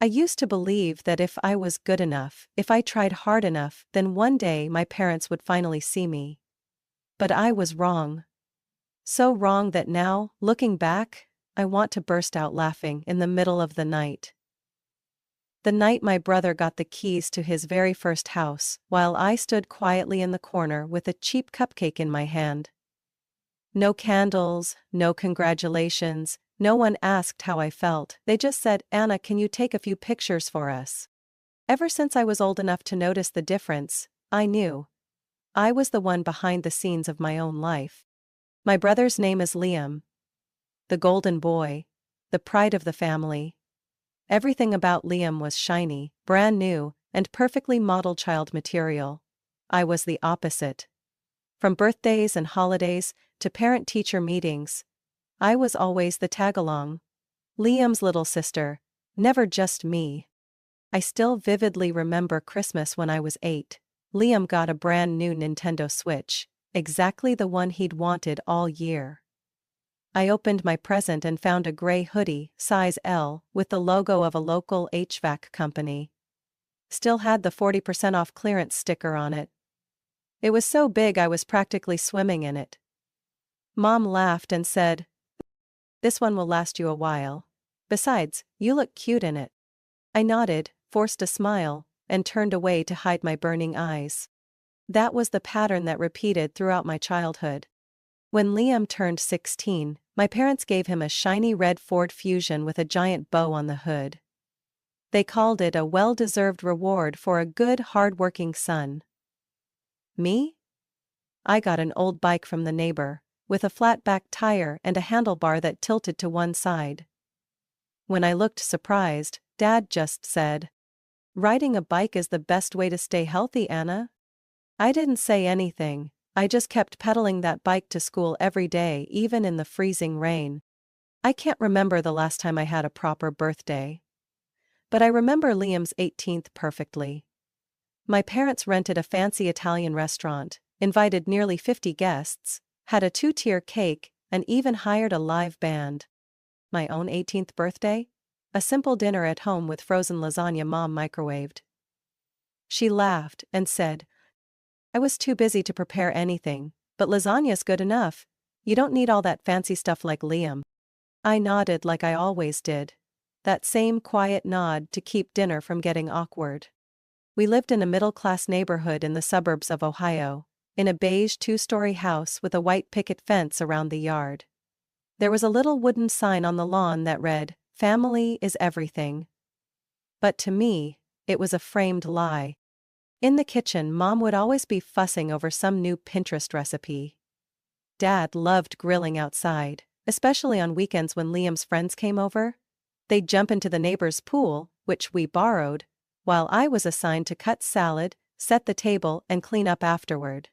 I used to believe that if I was good enough, if I tried hard enough, then one day my parents would finally see me. But I was wrong. So wrong that now, looking back, I want to burst out laughing in the middle of the night. The night my brother got the keys to his very first house, while I stood quietly in the corner with a cheap cupcake in my hand. No candles, no congratulations, no one asked how I felt, they just said, "Anna, can you take a few pictures for us?" Ever since I was old enough to notice the difference, I knew. I was the one behind the scenes of my own life. My brother's name is Liam. The golden boy. The pride of the family. Everything about Liam was shiny, brand new, and perfectly modeled child material. I was the opposite. From birthdays and holidays, to parent-teacher meetings, I was always the tag-along. Liam's little sister. Never just me. I still vividly remember Christmas when I was 8. Liam got a brand new Nintendo Switch, exactly the one he'd wanted all year. I opened my present and found a gray hoodie, size L, with the logo of a local HVAC company. Still had the 40% off clearance sticker on it. It was so big I was practically swimming in it. Mom laughed and said, "This one will last you a while. Besides, you look cute in it." I nodded, forced a smile, and turned away to hide my burning eyes. That was the pattern that repeated throughout my childhood. When Liam turned 16, my parents gave him a shiny red Ford Fusion with a giant bow on the hood. They called it a well-deserved reward for a good, hard-working son. Me? I got an old bike from the neighbor, with a flat-back tire and a handlebar that tilted to one side. When I looked surprised, Dad just said, "Riding a bike is the best way to stay healthy, Anna." I didn't say anything. I just kept pedaling that bike to school every day, even in the freezing rain. I can't remember the last time I had a proper birthday. But I remember Liam's 18th perfectly. My parents rented a fancy Italian restaurant, invited nearly 50 guests, had a 2-tier cake, and even hired a live band. My own 18th birthday? A simple dinner at home with frozen lasagna Mom microwaved. She laughed and said, "I was too busy to prepare anything, but lasagna's good enough. You don't need all that fancy stuff like Liam." I nodded like I always did. That same quiet nod to keep dinner from getting awkward. We lived in a middle-class neighborhood in the suburbs of Ohio, in a beige 2-story house with a white picket fence around the yard. There was a little wooden sign on the lawn that read, "Family is everything." But to me, it was a framed lie. In the kitchen, Mom would always be fussing over some new Pinterest recipe. Dad loved grilling outside, especially on weekends when Liam's friends came over. They'd jump into the neighbor's pool, which we borrowed, while I was assigned to cut salad, set the table, and clean up afterward.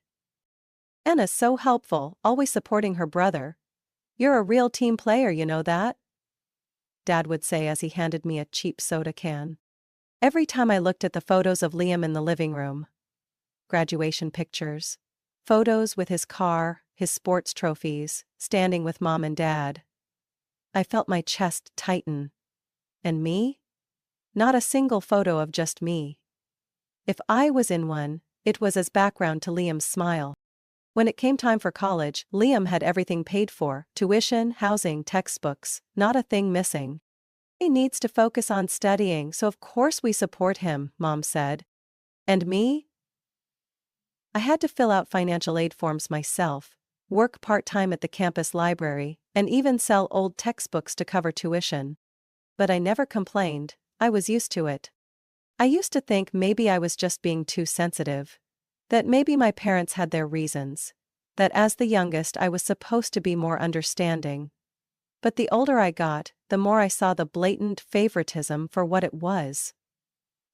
"Anna's so helpful, always supporting her brother. You're a real team player, you know that?" Dad would say as he handed me a cheap soda can. Every time I looked at the photos of Liam in the living room. Graduation pictures. Photos with his car, his sports trophies, standing with Mom and Dad. I felt my chest tighten. And me? Not a single photo of just me. If I was in one, it was as background to Liam's smile. When it came time for college, Liam had everything paid for: tuition, housing, textbooks, not a thing missing. "He needs to focus on studying, so of course we support him," Mom said. And me? I had to fill out financial aid forms myself, work part-time at the campus library, and even sell old textbooks to cover tuition. But I never complained. I was used to it. I used to think maybe I was just being too sensitive. That maybe my parents had their reasons. That as the youngest I was supposed to be more understanding. But the older I got, the more I saw the blatant favoritism for what it was.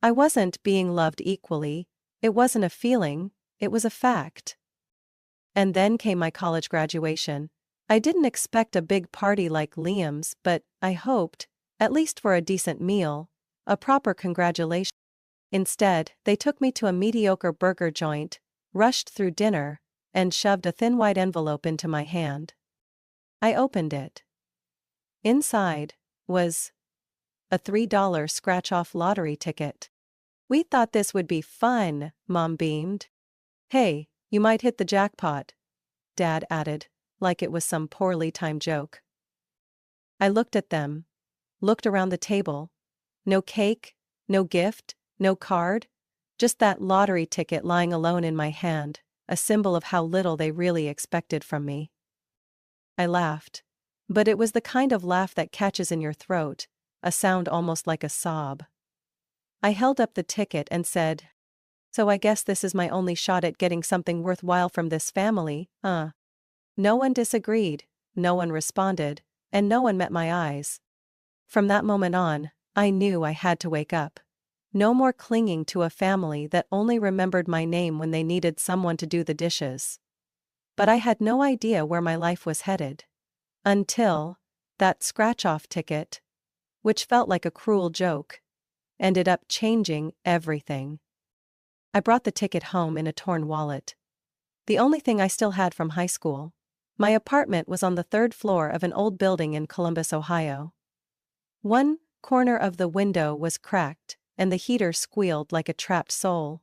I wasn't being loved equally. It wasn't a feeling, it was a fact. And then came my college graduation. I didn't expect a big party like Liam's, but I hoped, at least for a decent meal, a proper congratulation. Instead, they took me to a mediocre burger joint, rushed through dinner, and shoved a thin white envelope into my hand. I opened it. Inside was a $3 scratch-off lottery ticket. We thought this would be fun, Mom beamed. Hey, you might hit the jackpot, Dad added, like it was some poorly timed joke. I looked at them, looked around the table. No cake, no gift, no card, just that lottery ticket lying alone in my hand, a symbol of how little they really expected from me. I laughed. But it was the kind of laugh that catches in your throat, a sound almost like a sob. I held up the ticket and said, "So I guess this is my only shot at getting something worthwhile from this family, huh?" No one disagreed, no one responded, and no one met my eyes. From that moment on, I knew I had to wake up. No more clinging to a family that only remembered my name when they needed someone to do the dishes. But I had no idea where my life was headed. Until that scratch-off ticket, which felt like a cruel joke, ended up changing everything. I brought the ticket home in a torn wallet. The only thing I still had from high school. My apartment was on the 3rd floor of an old building in Columbus, Ohio. One corner of the window was cracked, and the heater squealed like a trapped soul.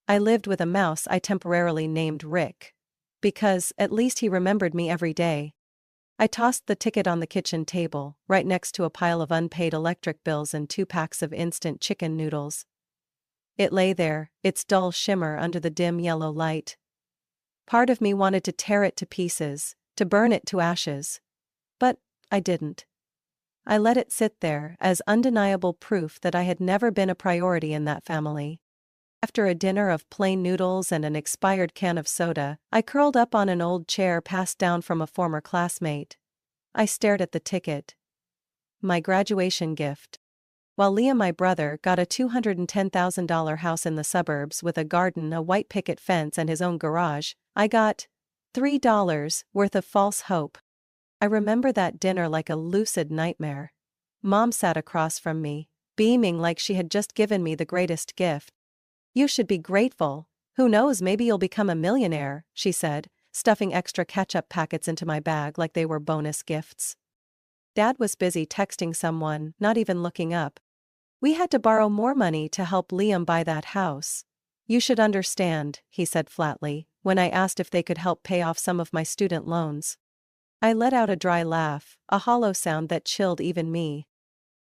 I lived with a mouse I temporarily named Rick, because at least he remembered me every day. I tossed the ticket on the kitchen table, right next to a pile of unpaid electric bills and 2 packs of instant chicken noodles. It lay there, its dull shimmer under the dim yellow light. Part of me wanted to tear it to pieces, to burn it to ashes. But I didn't. I let it sit there as undeniable proof that I had never been a priority in that family. After a dinner of plain noodles and an expired can of soda, I curled up on an old chair passed down from a former classmate. I stared at the ticket. My graduation gift. While Liam, my brother, got a $210,000 house in the suburbs with a garden, a white picket fence, and his own garage, I got $3 worth of false hope. I remember that dinner like a lucid nightmare. Mom sat across from me, beaming like she had just given me the greatest gift. "You should be grateful. Who knows, maybe you'll become a millionaire," she said, stuffing extra ketchup packets into my bag like they were bonus gifts. Dad was busy texting someone, not even looking up. "We had to borrow more money to help Liam buy that house. You should understand," he said flatly, when I asked if they could help pay off some of my student loans. I let out a dry laugh, a hollow sound that chilled even me.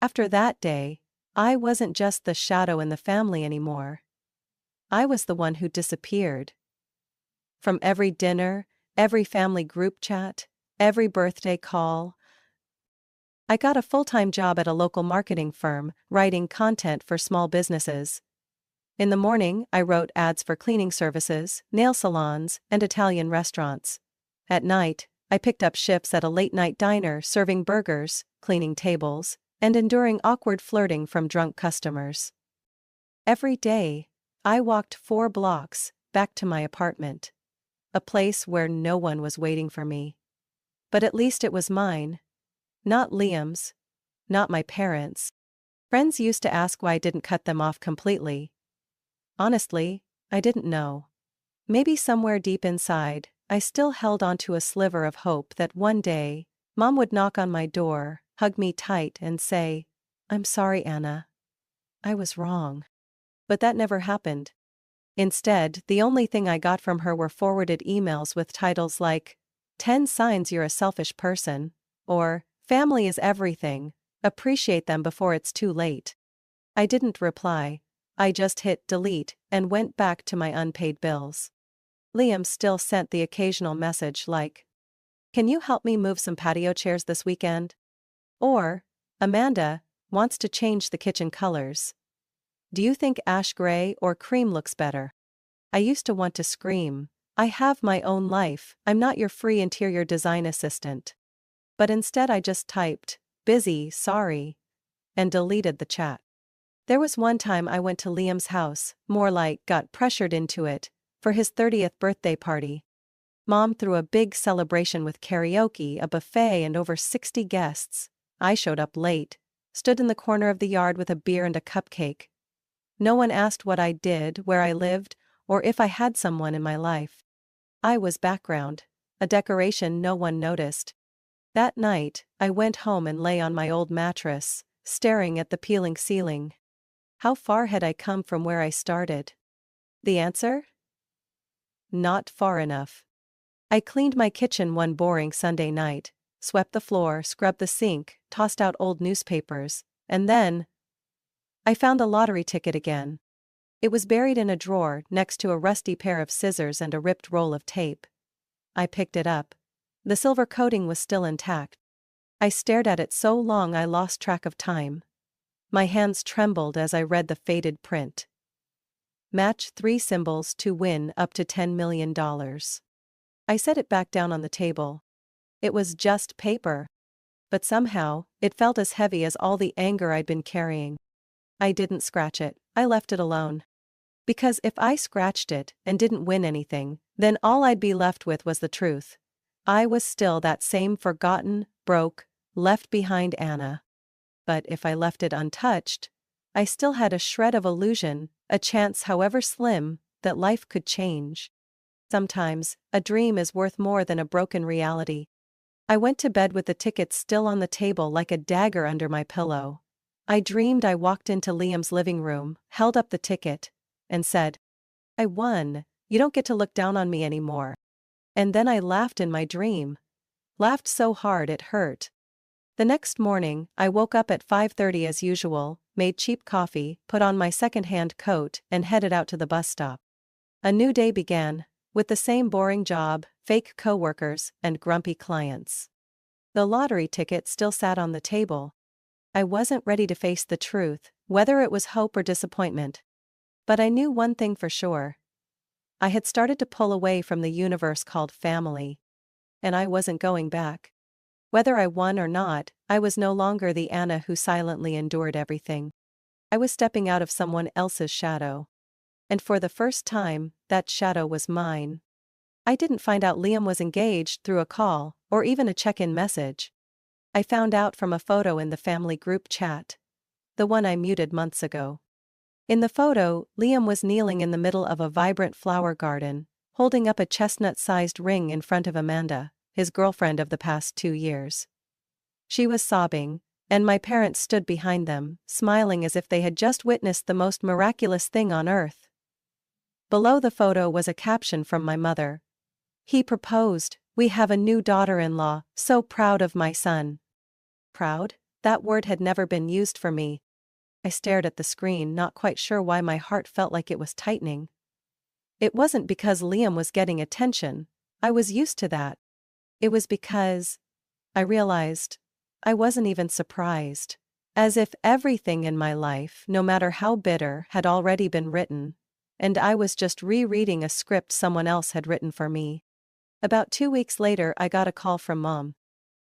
After that day, I wasn't just the shadow in the family anymore. I was the one who disappeared. From every dinner, every family group chat, every birthday call. I got a full-time job at a local marketing firm, writing content for small businesses. In the morning, I wrote ads for cleaning services, nail salons, and Italian restaurants. At night, I picked up shifts at a late-night diner serving burgers, cleaning tables, and enduring awkward flirting from drunk customers. Every day, I walked 4 blocks back to my apartment. A place where no one was waiting for me. But at least it was mine. Not Liam's. Not my parents'. Friends used to ask why I didn't cut them off completely. Honestly, I didn't know. Maybe somewhere deep inside, I still held onto a sliver of hope that one day, Mom would knock on my door, hug me tight and say, "I'm sorry, Anna. I was wrong." But that never happened. Instead, the only thing I got from her were forwarded emails with titles like, "10 Signs You're a Selfish Person," or, "Family is Everything, Appreciate Them Before It's Too Late." I didn't reply. I just hit delete and went back to my unpaid bills. Liam still sent the occasional message like, "Can you help me move some patio chairs this weekend?" Or, "Amanda wants to change the kitchen colors. Do you think ash gray or cream looks better?" I used to want to scream, "I have my own life, I'm not your free interior design assistant." But instead I just typed, "Busy, sorry," and deleted the chat. There was one time I went to Liam's house, more like got pressured into it, for his 30th birthday party. Mom threw a big celebration with karaoke, a buffet, and over 60 guests. I showed up late, stood in the corner of the yard with a beer and a cupcake. No one asked what I did, where I lived, or if I had someone in my life. I was background, a decoration no one noticed. That night, I went home and lay on my old mattress, staring at the peeling ceiling. How far had I come from where I started? The answer? Not far enough. I cleaned my kitchen one boring Sunday night, swept the floor, scrubbed the sink, tossed out old newspapers, and then I found the lottery ticket again. It was buried in a drawer next to a rusty pair of scissors and a ripped roll of tape. I picked it up. The silver coating was still intact. I stared at it so long I lost track of time. My hands trembled as I read the faded print. Match 3 symbols to win up to $10 million. I set it back down on the table. It was just paper. But somehow, it felt as heavy as all the anger I'd been carrying. I didn't scratch it, I left it alone. Because if I scratched it and didn't win anything, then all I'd be left with was the truth. I was still that same forgotten, broke, left behind Anna. But if I left it untouched, I still had a shred of illusion, a chance however slim, that life could change. Sometimes, a dream is worth more than a broken reality. I went to bed with the tickets still on the table like a dagger under my pillow. I dreamed I walked into Liam's living room, held up the ticket, and said, "I won, you don't get to look down on me anymore." And then I laughed in my dream. Laughed so hard it hurt. The next morning, I woke up at 5:30 as usual, made cheap coffee, put on my second-hand coat, and headed out to the bus stop. A new day began, with the same boring job, fake coworkers, and grumpy clients. The lottery ticket still sat on the table. I wasn't ready to face the truth, whether it was hope or disappointment. But I knew one thing for sure. I had started to pull away from the universe called family. And I wasn't going back. Whether I won or not, I was no longer the Anna who silently endured everything. I was stepping out of someone else's shadow. And for the first time, that shadow was mine. I didn't find out Liam was engaged through a call, or even a check-in message. I found out from a photo in the family group chat. The one I muted months ago. In the photo, Liam was kneeling in the middle of a vibrant flower garden, holding up a chestnut-sized ring in front of Amanda, his girlfriend of the past 2 years. She was sobbing, and my parents stood behind them, smiling as if they had just witnessed the most miraculous thing on earth. Below the photo was a caption from my mother. "He proposed, we have a new daughter-in-law, so proud of my son." Proud? That word had never been used for me. I stared at the screen, not quite sure why my heart felt like it was tightening. It wasn't because Liam was getting attention. I was used to that. It was because I realized I wasn't even surprised. As if everything in my life, no matter how bitter, had already been written. And I was just rereading a script someone else had written for me. About 2 weeks later, I got a call from Mom.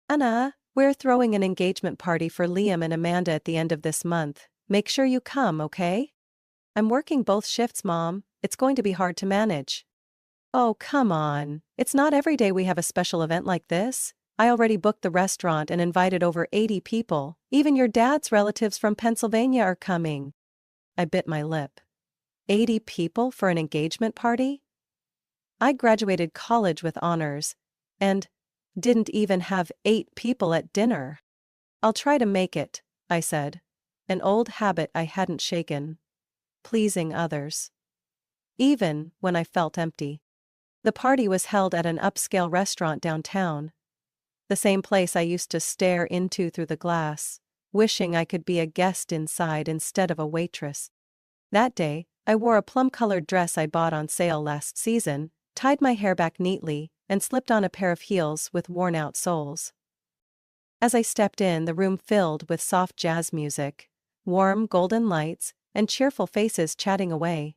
"Anna, we're throwing an engagement party for Liam and Amanda at the end of this month. Make sure you come, okay?" "I'm working both shifts, Mom. It's going to be hard to manage." "Oh, come on. It's not every day we have a special event like this. I already booked the restaurant and invited over 80 people. Even your dad's relatives from Pennsylvania are coming." I bit my lip. 80 people for an engagement party? I graduated college with honors. And didn't even have 8 people at dinner. "I'll try to make it," I said. An old habit I hadn't shaken. Pleasing others. Even when I felt empty. The party was held at an upscale restaurant downtown. The same place I used to stare into through the glass, wishing I could be a guest inside instead of a waitress. That day, I wore a plum-colored dress I bought on sale last season, tied my hair back neatly, and slipped on a pair of heels with worn-out soles. As I stepped in, the room filled with soft jazz music, warm golden lights, and cheerful faces chatting away.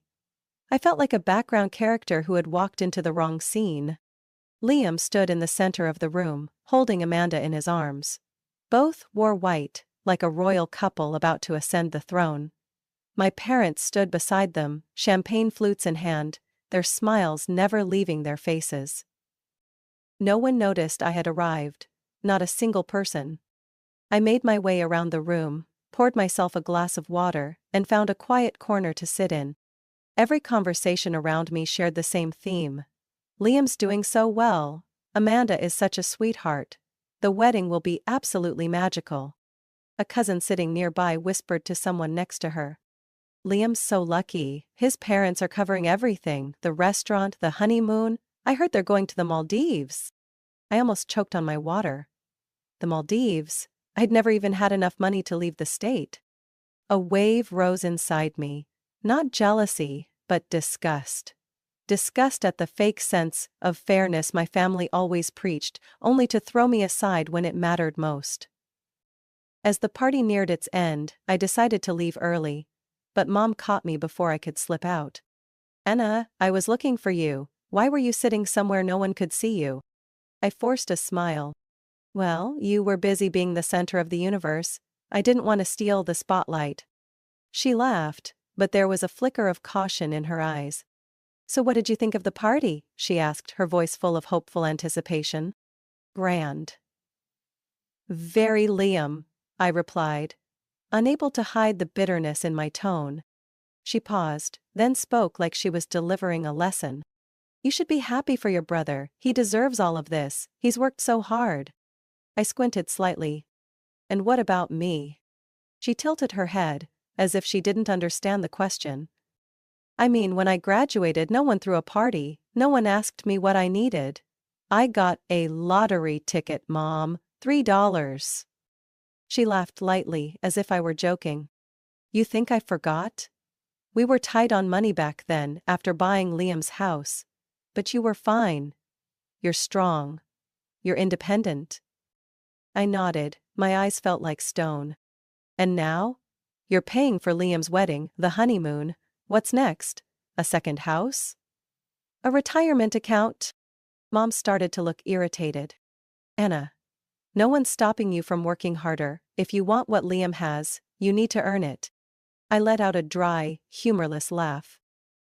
I felt like a background character who had walked into the wrong scene. Liam stood in the center of the room, holding Amanda in his arms. Both wore white, like a royal couple about to ascend the throne. My parents stood beside them, champagne flutes in hand, their smiles never leaving their faces. No one noticed I had arrived, not a single person. I made my way around the room, poured myself a glass of water, and found a quiet corner to sit in. Every conversation around me shared the same theme. Liam's doing so well. Amanda is such a sweetheart. The wedding will be absolutely magical. a cousin sitting nearby whispered to someone next to her. Liam's so lucky, his parents are covering everything, the restaurant, the honeymoon. I heard they're going to the Maldives. I almost choked on my water. The Maldives? I'd never even had enough money to leave the state. A wave rose inside me. Not jealousy, but disgust. Disgust at the fake sense of fairness my family always preached, only to throw me aside when it mattered most. As the party neared its end, I decided to leave early, but Mom caught me before I could slip out. "Anna, I was looking for you. Why were you sitting somewhere no one could see you?" I forced a smile. "Well, you were busy being the center of the universe. I didn't want to steal the spotlight." She laughed, but there was a flicker of caution in her eyes. "So what did you think of the party?" she asked, her voice full of hopeful anticipation. "Grand." "Very Liam," I replied, unable to hide the bitterness in my tone. She paused, then spoke like she was delivering a lesson. "You should be happy for your brother, he deserves all of this, he's worked so hard." I squinted slightly. "And what about me?" She tilted her head, as if she didn't understand the question. "I mean, when I graduated, no one threw a party, no one asked me what I needed. I got a lottery ticket, Mom, $3. She laughed lightly, as if I were joking. "You think I forgot? We were tight on money back then, after buying Liam's house. But you were fine. You're strong. You're independent." I nodded, my eyes felt like stone. "And now? You're paying for Liam's wedding, the honeymoon. What's next? A second house? A retirement account?" Mom started to look irritated. "Anna, no one's stopping you from working harder. If you want what Liam has, you need to earn it." I let out a dry, humorless laugh.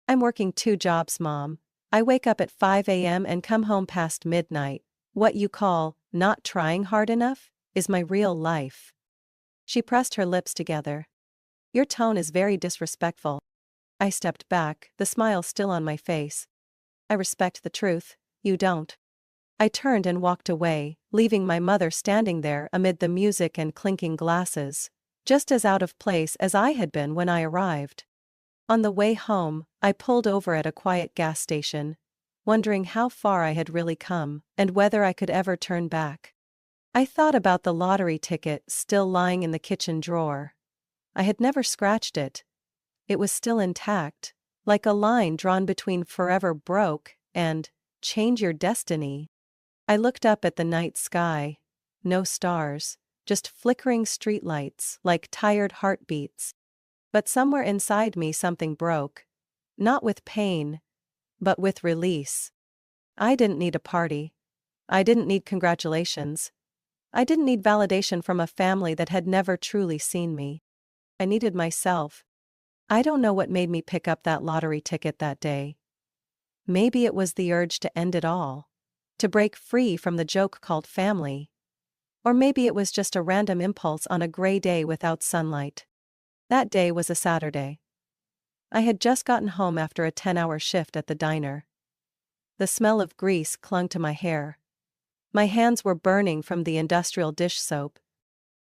"I'm working 2 jobs, Mom. I wake up at 5 a.m. and come home past midnight. What you call not trying hard enough is my real life." She pressed her lips together. "Your tone is very disrespectful." I stepped back, the smile still on my face. "I respect the truth, you don't." I turned and walked away, leaving my mother standing there amid the music and clinking glasses, just as out of place as I had been when I arrived. On the way home, I pulled over at a quiet gas station, wondering how far I had really come, and whether I could ever turn back. I thought about the lottery ticket still lying in the kitchen drawer. I had never scratched it. It was still intact, like a line drawn between forever broke and change your destiny. I looked up at the night sky. No stars, just flickering streetlights like tired heartbeats. But somewhere inside me something broke. Not with pain, but with release. I didn't need a party. I didn't need congratulations. I didn't need validation from a family that had never truly seen me. I needed myself. I don't know what made me pick up that lottery ticket that day. Maybe it was the urge to end it all. To break free from the joke called family. Or maybe it was just a random impulse on a gray day without sunlight. That day was a Saturday. I had just gotten home after a 10-hour shift at the diner. The smell of grease clung to my hair. My hands were burning from the industrial dish soap.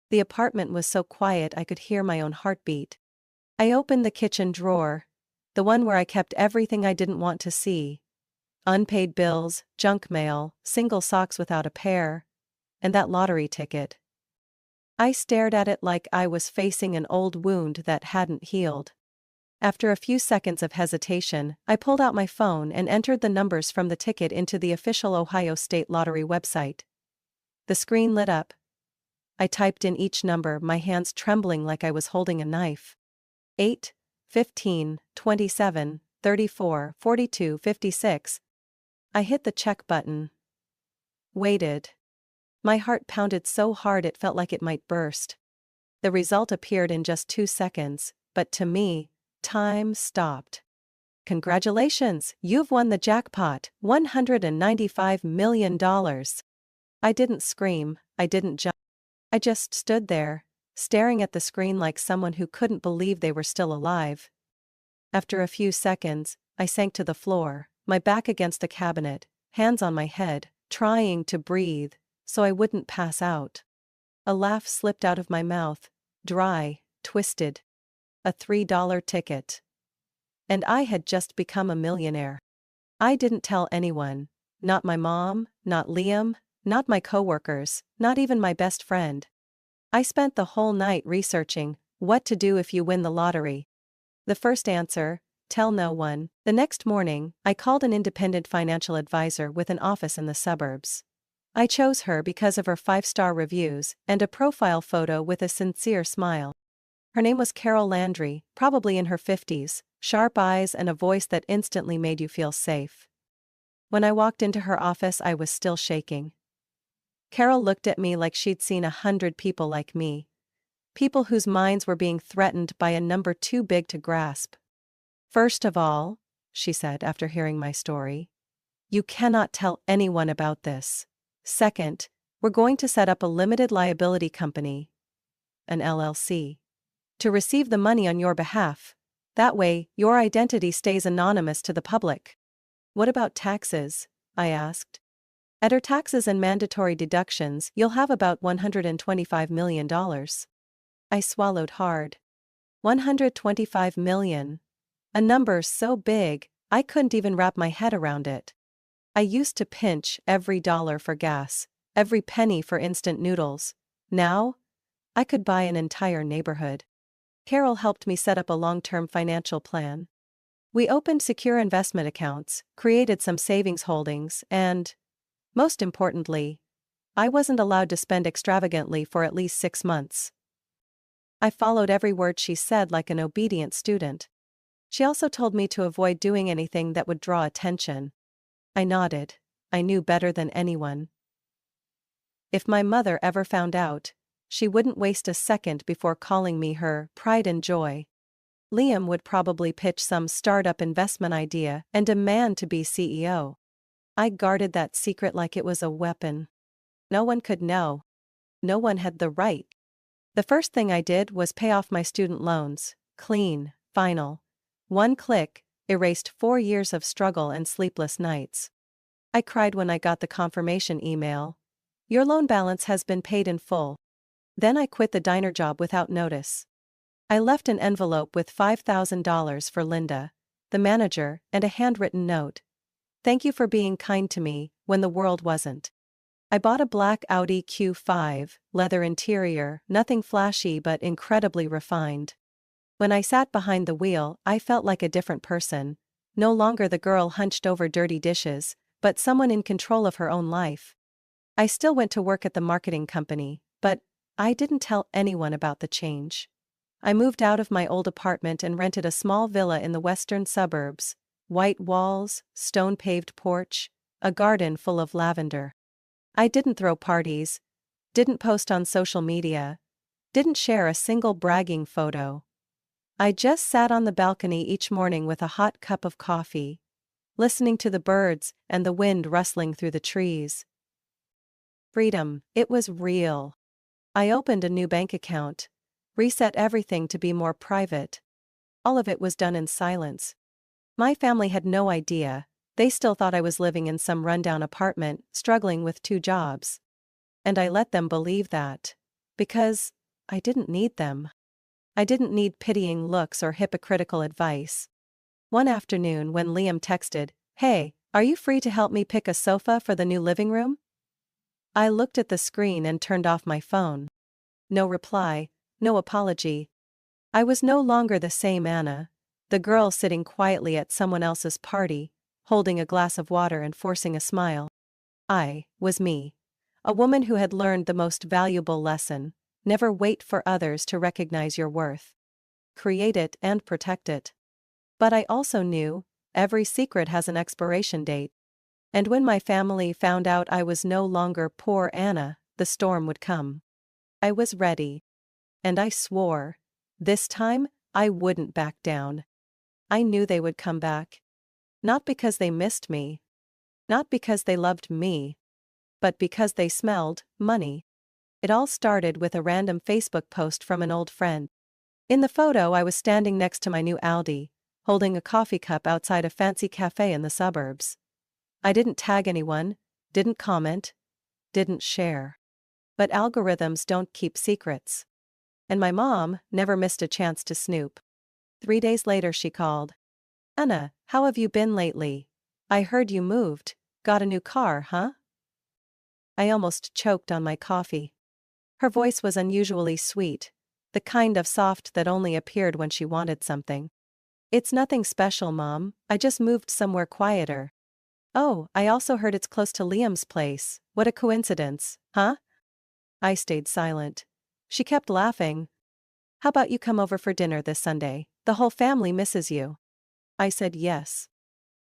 The apartment was so quiet I could hear my own heartbeat. I opened the kitchen drawer, the one where I kept everything I didn't want to see. Unpaid bills, junk mail, single socks without a pair, and that lottery ticket. I stared at it like I was facing an old wound that hadn't healed. After a few seconds of hesitation, I pulled out my phone and entered the numbers from the ticket into the official Ohio State Lottery website. The screen lit up. I typed in each number, my hands trembling like I was holding a knife. 8, 15, 27, 34, 42, 56. I hit the check button. Waited. My heart pounded so hard it felt like it might burst. The result appeared in just 2 seconds, but to me, time stopped. "Congratulations, you've won the jackpot, $195 million. I didn't scream, I didn't jump. I just stood there, staring at the screen like someone who couldn't believe they were still alive. After a few seconds, I sank to the floor, my back against the cabinet, hands on my head, trying to breathe, so I wouldn't pass out. A laugh slipped out of my mouth, dry, twisted. A $3 ticket. And I had just become a millionaire. I didn't tell anyone. Not my mom, not Liam, not my coworkers, not even my best friend. I spent the whole night researching what to do if you win the lottery. The first answer: tell no one. The next morning, I called an independent financial advisor with an office in the suburbs. I chose her because of her 5-star reviews and a profile photo with a sincere smile. Her name was Carol Landry, probably in her 50s, sharp eyes and a voice that instantly made you feel safe. When I walked into her office, I was still shaking. Carol looked at me like she'd seen 100 people like me. People whose minds were being threatened by a number too big to grasp. "First of all," she said after hearing my story, "you cannot tell anyone about this. Second, we're going to set up a limited liability company, an LLC, to receive the money on your behalf. That way, your identity stays anonymous to the public." "What about taxes?" I asked. "After taxes and mandatory deductions, you'll have about $125 million. I swallowed hard. $125 million. A number so big, I couldn't even wrap my head around it. I used to pinch every dollar for gas, every penny for instant noodles. Now, I could buy an entire neighborhood. Carol helped me set up a long-term financial plan. We opened secure investment accounts, created some savings holdings, and, most importantly, I wasn't allowed to spend extravagantly for at least 6 months. I followed every word she said like an obedient student. She also told me to avoid doing anything that would draw attention. I nodded. I knew better than anyone. If my mother ever found out, she wouldn't waste a second before calling me her pride and joy. Liam would probably pitch some startup investment idea and demand to be CEO. I guarded that secret like it was a weapon. No one could know. No one had the right. The first thing I did was pay off my student loans. Clean, final. One click erased 4 years of struggle and sleepless nights. I cried when I got the confirmation email. "Your loan balance has been paid in full." Then I quit the diner job without notice. I left an envelope with $5,000 for Linda, the manager, and a handwritten note. "Thank you for being kind to me when the world wasn't." I bought a black Audi Q5, leather interior, nothing flashy but incredibly refined. When I sat behind the wheel, I felt like a different person. No longer the girl hunched over dirty dishes, but someone in control of her own life. I still went to work at the marketing company, but I didn't tell anyone about the change. I moved out of my old apartment and rented a small villa in the western suburbs. White walls, stone-paved porch, a garden full of lavender. I didn't throw parties, didn't post on social media, didn't share a single bragging photo. I just sat on the balcony each morning with a hot cup of coffee, listening to the birds and the wind rustling through the trees. Freedom, it was real. I opened a new bank account, reset everything to be more private. All of it was done in silence. My family had no idea. They still thought I was living in some rundown apartment, struggling with 2 jobs. And I let them believe that. Because I didn't need them. I didn't need pitying looks or hypocritical advice. One afternoon when Liam texted, "Hey, are you free to help me pick a sofa for the new living room?" I looked at the screen and turned off my phone. No reply, no apology. I was no longer the same Anna, the girl sitting quietly at someone else's party, holding a glass of water and forcing a smile. I was me. A woman who had learned the most valuable lesson: never wait for others to recognize your worth. Create it and protect it. But I also knew, every secret has an expiration date. And when my family found out I was no longer poor Anna, the storm would come. I was ready. And I swore, this time, I wouldn't back down. I knew they would come back. Not because they missed me. Not because they loved me. But because they smelled money. It all started with a random Facebook post from an old friend. In the photo, I was standing next to my new Aldi, holding a coffee cup outside a fancy cafe in the suburbs. I didn't tag anyone, didn't comment, didn't share. But algorithms don't keep secrets. And my mom never missed a chance to snoop. 3 days later she called. Anna, how have you been lately? I heard you moved. Got a new car, huh? I almost choked on my coffee. Her voice was unusually sweet, the kind of soft that only appeared when she wanted something. It's nothing special, Mom, I just moved somewhere quieter. Oh, I also heard it's close to Liam's place. What a coincidence, huh? I stayed silent. She kept laughing. How about you come over for dinner this Sunday? The whole family misses you. I said yes.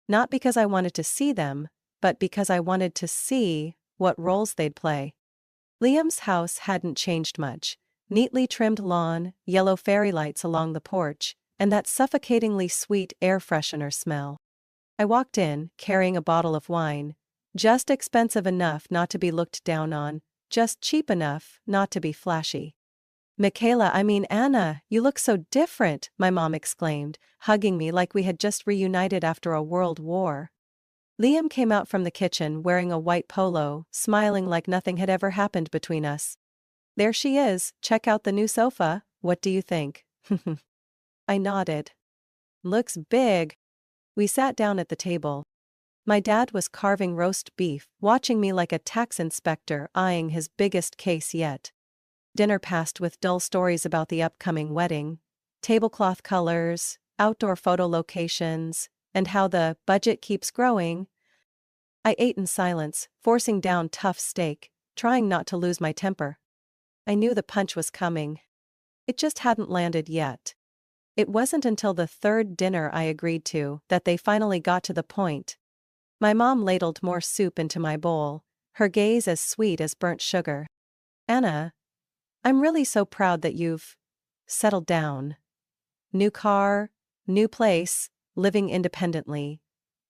Not because I wanted to see them, but because I wanted to see what roles they'd play. Liam's house hadn't changed much. Neatly trimmed lawn, yellow fairy lights along the porch, and that suffocatingly sweet air freshener smell. I walked in, carrying a bottle of wine. Just expensive enough not to be looked down on, just cheap enough not to be flashy. Anna, you look so different, my mom exclaimed, hugging me like we had just reunited after a world war. Liam came out from the kitchen wearing a white polo, smiling like nothing had ever happened between us. There she is, check out the new sofa, what do you think? I nodded. Looks big. We sat down at the table. My dad was carving roast beef, watching me like a tax inspector eyeing his biggest case yet. Dinner passed with dull stories about the upcoming wedding, tablecloth colors, outdoor photo locations, and how the budget keeps growing. I ate in silence, forcing down tough steak, trying not to lose my temper. I knew the punch was coming. It just hadn't landed yet. It wasn't until the third dinner I agreed to that they finally got to the point. My mom ladled more soup into my bowl, her gaze as sweet as burnt sugar. Anna, I'm really so proud that you've settled down. New car, new place, living independently.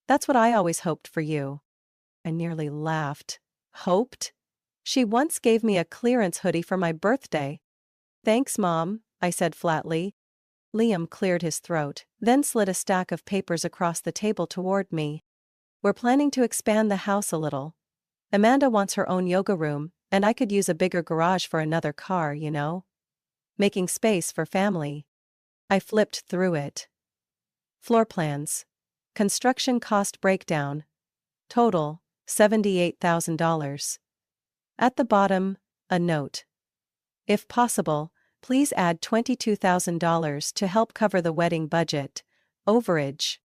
That's what I always hoped for you. I nearly laughed. Hoped? She once gave me a clearance hoodie for my birthday. Thanks, Mom, I said flatly. Liam cleared his throat, then slid a stack of papers across the table toward me. We're planning to expand the house a little. Amanda wants her own yoga room, and I could use a bigger garage for another car, you know? Making space for family. I flipped through it. Floor plans. Construction cost breakdown. Total, $78,000. At the bottom, a note. If possible, please add $22,000 to help cover the wedding budget. Overage.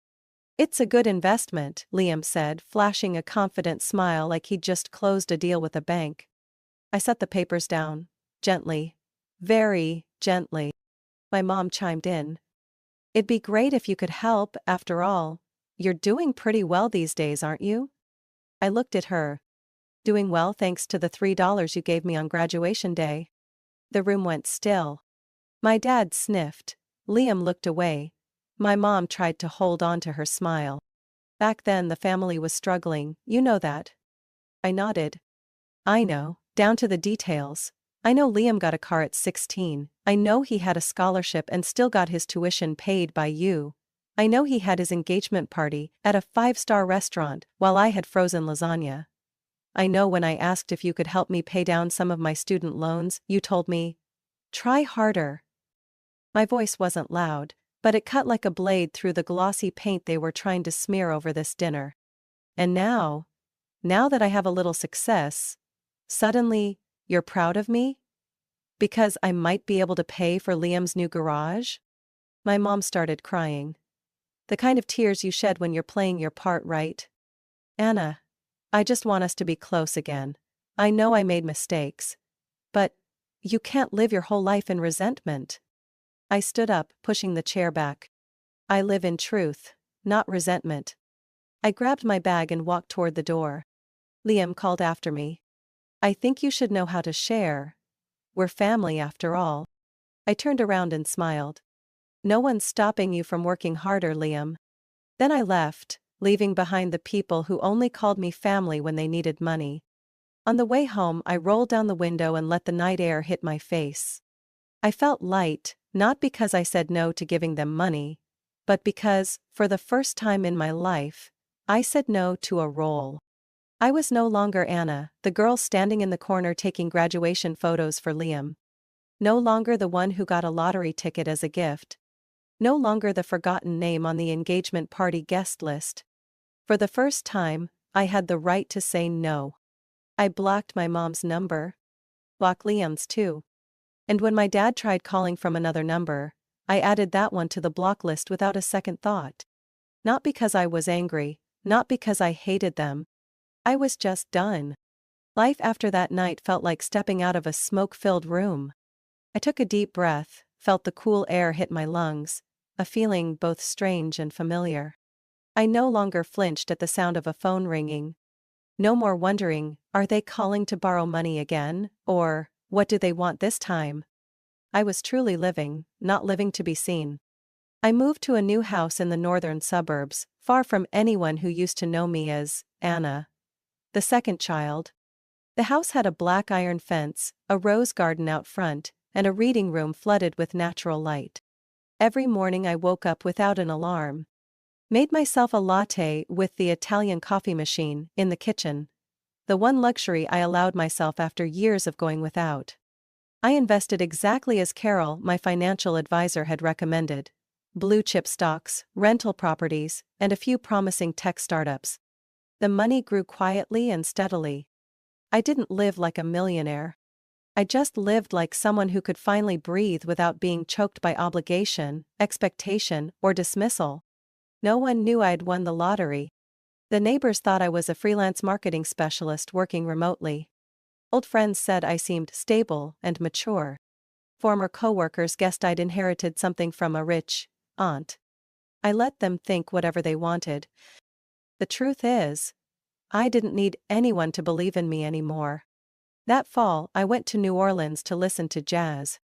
It's a good investment, Liam said, flashing a confident smile like he'd just closed a deal with a bank. I set the papers down. Gently. Very gently. My mom chimed in. It'd be great if you could help, after all. You're doing pretty well these days, aren't you? I looked at her. Doing well thanks to the $3 you gave me on graduation day. The room went still. My dad sniffed. Liam looked away. My mom tried to hold on to her smile. Back then the family was struggling, you know that. I nodded. I know, down to the details. I know Liam got a car at 16, I know he had a scholarship and still got his tuition paid by you. I know he had his engagement party at a 5-star restaurant while I had frozen lasagna. I know when I asked if you could help me pay down some of my student loans, you told me, try harder. My voice wasn't loud, but it cut like a blade through the glossy paint they were trying to smear over this dinner. And now that I have a little success, suddenly, you're proud of me? Because I might be able to pay for Liam's new garage? My mom started crying. The kind of tears you shed when you're playing your part, right? Anna, I just want us to be close again. I know I made mistakes. But you can't live your whole life in resentment. I stood up, pushing the chair back. I live in truth, not resentment. I grabbed my bag and walked toward the door. Liam called after me. I think you should know how to share. We're family after all. I turned around and smiled. No one's stopping you from working harder, Liam. Then I left, leaving behind the people who only called me family when they needed money. On the way home, I rolled down the window and let the night air hit my face. I felt light, not because I said no to giving them money, but because, for the first time in my life, I said no to a role. I was no longer Anna, the girl standing in the corner taking graduation photos for Liam. No longer the one who got a lottery ticket as a gift. No longer the forgotten name on the engagement party guest list. For the first time, I had the right to say no. I blocked my mom's number. Blocked Liam's too. And when my dad tried calling from another number, I added that one to the block list without a second thought. Not because I was angry, not because I hated them. I was just done. Life after that night felt like stepping out of a smoke-filled room. I took a deep breath, felt the cool air hit my lungs, a feeling both strange and familiar. I no longer flinched at the sound of a phone ringing. No more wondering, are they calling to borrow money again, or, what do they want this time? I was truly living, not living to be seen. I moved to a new house in the northern suburbs, far from anyone who used to know me as Anna, the second child. The house had a black iron fence, a rose garden out front, and a reading room flooded with natural light. Every morning I woke up without an alarm. Made myself a latte with the Italian coffee machine in the kitchen. The one luxury I allowed myself after years of going without. I invested exactly as Carol, my financial advisor, had recommended. Blue chip stocks, rental properties, and a few promising tech startups. The money grew quietly and steadily. I didn't live like a millionaire. I just lived like someone who could finally breathe without being choked by obligation, expectation, or dismissal. No one knew I'd won the lottery. The neighbors thought I was a freelance marketing specialist working remotely. Old friends said I seemed stable and mature. Former coworkers guessed I'd inherited something from a rich aunt. I let them think whatever they wanted. The truth is, I didn't need anyone to believe in me anymore. That fall, I went to New Orleans to listen to jazz.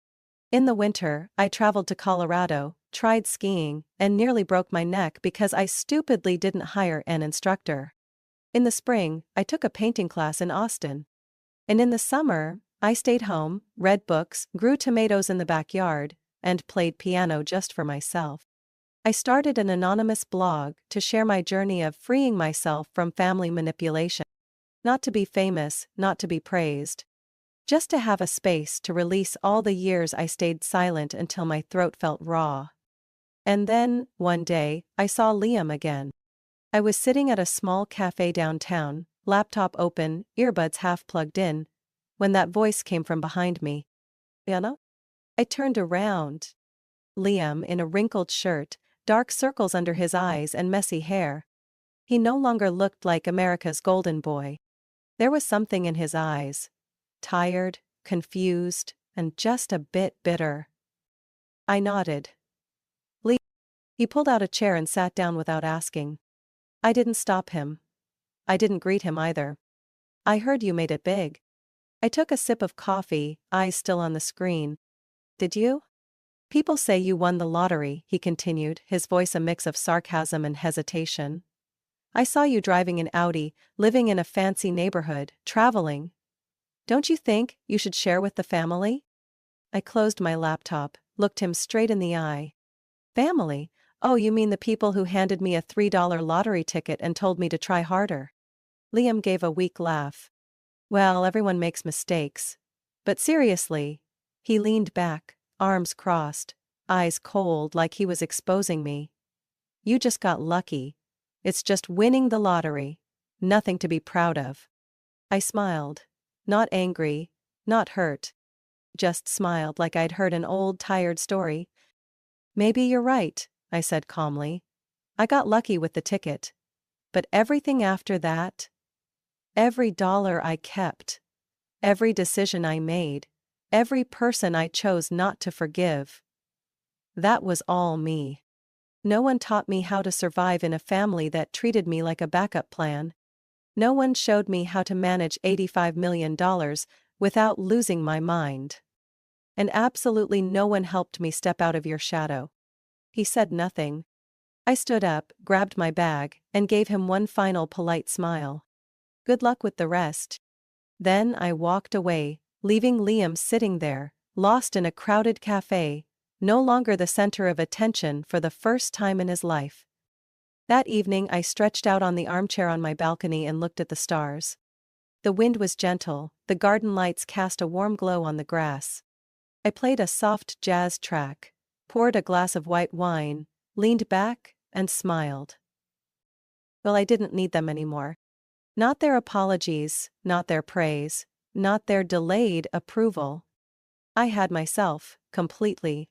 In the winter, I traveled to Colorado, tried skiing, and nearly broke my neck because I stupidly didn't hire an instructor. In the spring, I took a painting class in Austin. And in the summer, I stayed home, read books, grew tomatoes in the backyard, and played piano just for myself. I started an anonymous blog to share my journey of freeing myself from family manipulation. Not to be famous, not to be praised. Just to have a space to release all the years I stayed silent until my throat felt raw. And then, one day, I saw Liam again. I was sitting at a small cafe downtown, laptop open, earbuds half plugged in, when that voice came from behind me. Anna? I turned around. Liam in a wrinkled shirt, dark circles under his eyes and messy hair. He no longer looked like America's golden boy. There was something in his eyes. Tired, confused, and just a bit bitter. I nodded. Liam. He pulled out a chair and sat down without asking. I didn't stop him. I didn't greet him either. I heard you made it big. I took a sip of coffee, eyes still on the screen. Did you? People say you won the lottery, he continued, his voice a mix of sarcasm and hesitation. I saw you driving an Audi, living in a fancy neighborhood, traveling. Don't you think you should share with the family? I closed my laptop, looked him straight in the eye. Family? Oh, you mean the people who handed me a $3 lottery ticket and told me to try harder? Liam gave a weak laugh. Well, everyone makes mistakes. But seriously. He leaned back, arms crossed, eyes cold like he was exposing me. You just got lucky. It's just winning the lottery. Nothing to be proud of. I smiled. Not angry, not hurt. Just smiled like I'd heard an old tired story. Maybe you're right, I said calmly. I got lucky with the ticket. But everything after that? Every dollar I kept. Every decision I made. Every person I chose not to forgive. That was all me. No one taught me how to survive in a family that treated me like a backup plan. No one showed me how to manage $85 million without losing my mind. And absolutely no one helped me step out of your shadow. He said nothing. I stood up, grabbed my bag, and gave him one final polite smile. Good luck with the rest. Then I walked away, leaving Liam sitting there, lost in a crowded cafe, no longer the center of attention for the first time in his life. That evening I stretched out on the armchair on my balcony and looked at the stars. The wind was gentle, the garden lights cast a warm glow on the grass. I played a soft jazz track, poured a glass of white wine, leaned back, and smiled. Well, I didn't need them anymore. Not their apologies, not their praise, not their delayed approval. I had myself, completely.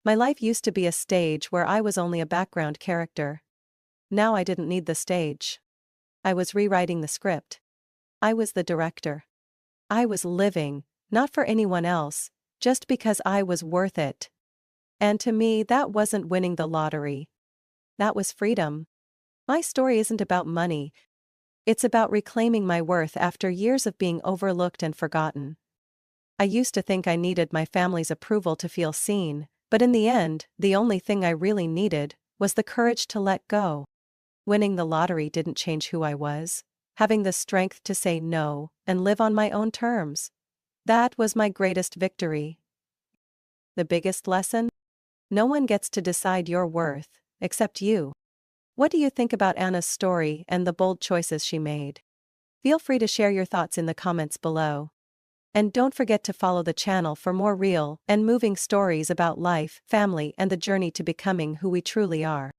My life used to be a stage where I was only a background character. Now I didn't need the stage. I was rewriting the script. I was the director. I was living, not for anyone else, just because I was worth it. And to me, that wasn't winning the lottery. That was freedom. My story isn't about money. It's about reclaiming my worth after years of being overlooked and forgotten. I used to think I needed my family's approval to feel seen, but in the end, the only thing I really needed was the courage to let go. Winning the lottery didn't change who I was. Having the strength to say no and live on my own terms. That was my greatest victory. The biggest lesson? No one gets to decide your worth, except you. What do you think about Anna's story and the bold choices she made? Feel free to share your thoughts in the comments below. And don't forget to follow the channel for more real and moving stories about life, family, and the journey to becoming who we truly are.